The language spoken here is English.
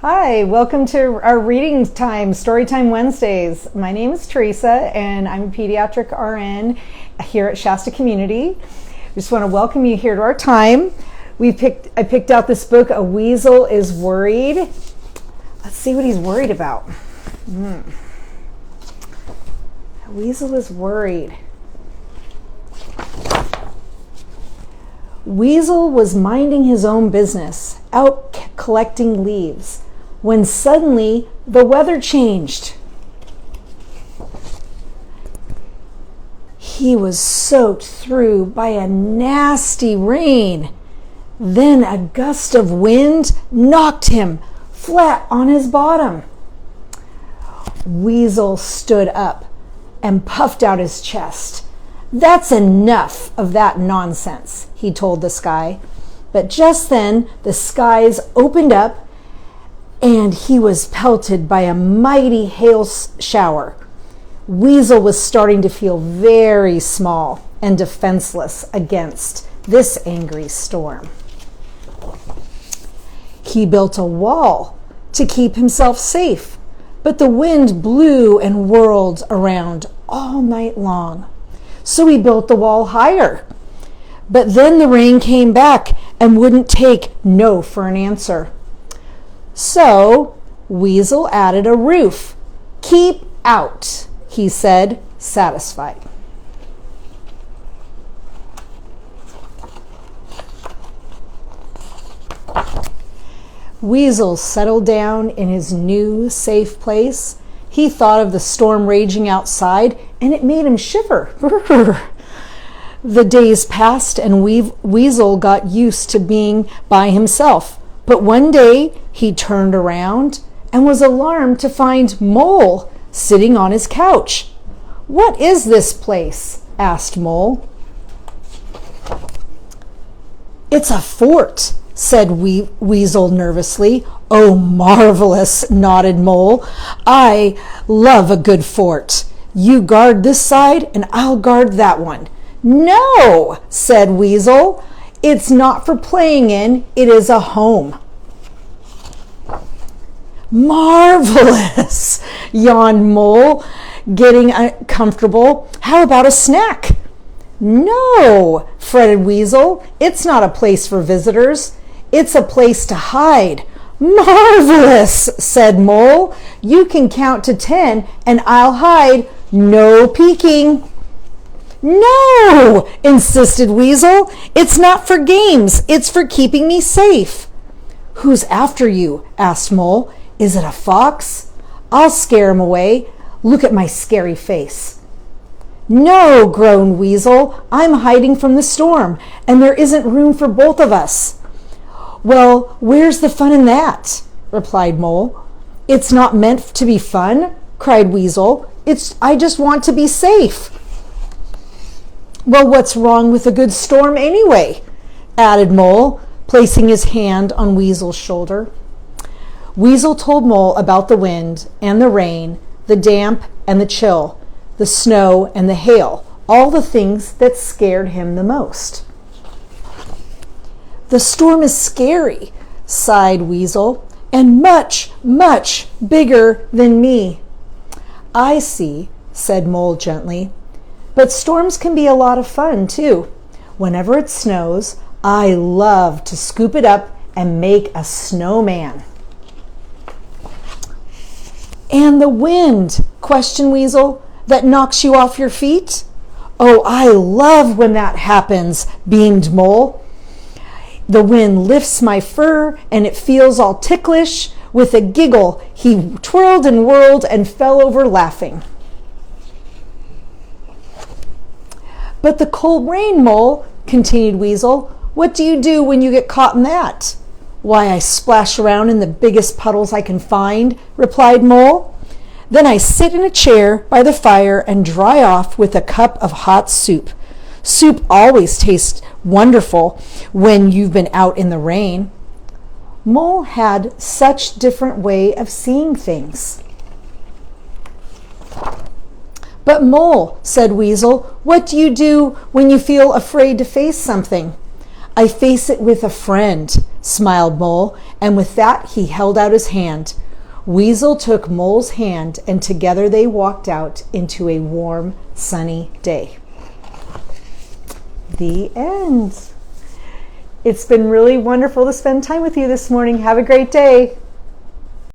Hi, welcome to our reading time, Storytime Wednesdays. My name is Teresa and I'm a pediatric RN here at Shasta Community. I just want to welcome you here to our time. I picked out this book, A Weasel Is Worried. Let's see what he's worried about. A Weasel is Worried. Weasel was minding his own business, out collecting leaves, when suddenly the weather changed. He was soaked through by a nasty rain. Then a gust of wind knocked him flat on his bottom. Weasel stood up and puffed out his chest. "That's enough of that nonsense," he told the sky. But just then the skies opened up and he was pelted by a mighty hail shower. Weasel was starting to feel very small and defenseless against this angry storm. He built a wall to keep himself safe, but the wind blew and whirled around all night long. So he built the wall higher. But then the rain came back and wouldn't take no for an answer. So Weasel added a roof. "Keep out," he said, satisfied. Weasel settled down in his new safe place. He thought of the storm raging outside and it made him shiver. The days passed and Weasel got used to being by himself. But one day he turned around and was alarmed to find Mole sitting on his couch. "What is this place?" asked Mole. "It's a fort," said Weasel nervously. "Oh, marvelous," nodded Mole. "I love a good fort. You guard this side and I'll guard that one." "No," said Weasel. "It's not for playing in. It is a home." "Marvelous," yawned Mole, getting uncomfortable. "How about a snack?" "No," fretted Weasel. "It's not a place for visitors. It's a place to hide." "Marvelous," said Mole. "You can count to 10 and I'll hide. No peeking." "No," insisted Weasel. "It's not for games. It's for keeping me safe." "Who's after you?" asked Mole. "Is it a fox? I'll scare him away. Look at my scary face." "No," groaned Weasel. "I'm hiding from the storm, and there isn't room for both of us." "Well, where's the fun in that?" replied Mole. "It's not meant to be fun," cried Weasel. I just want to be safe." "Well, what's wrong with a good storm anyway?" added Mole, placing his hand on Weasel's shoulder. Weasel told Mole about the wind and the rain, the damp and the chill, the snow and the hail, all the things that scared him the most. "The storm is scary," sighed Weasel, "and much, much bigger than me." "I see," said Mole gently. "But storms can be a lot of fun, too. Whenever it snows, I love to scoop it up and make a snowman." "And the wind," questioned Weasel, "that knocks you off your feet?" "Oh, I love when that happens," beamed Mole. "The wind lifts my fur and it feels all ticklish." With a giggle, he twirled and whirled and fell over laughing. "But the cold rain, Mole," continued Weasel. "What do you do when you get caught in that?" "Why, I splash around in the biggest puddles I can find," replied Mole. "Then I sit in a chair by the fire and dry off with a cup of hot soup. Soup always tastes wonderful when you've been out in the rain." Mole had such a different way of seeing things. "But Mole," said Weasel, "what do you do when you feel afraid to face something?" "I face it with a friend," smiled Mole, and with that he held out his hand. Weasel took Mole's hand, and together they walked out into a warm, sunny day. The end. It's been really wonderful to spend time with you this morning. Have a great day.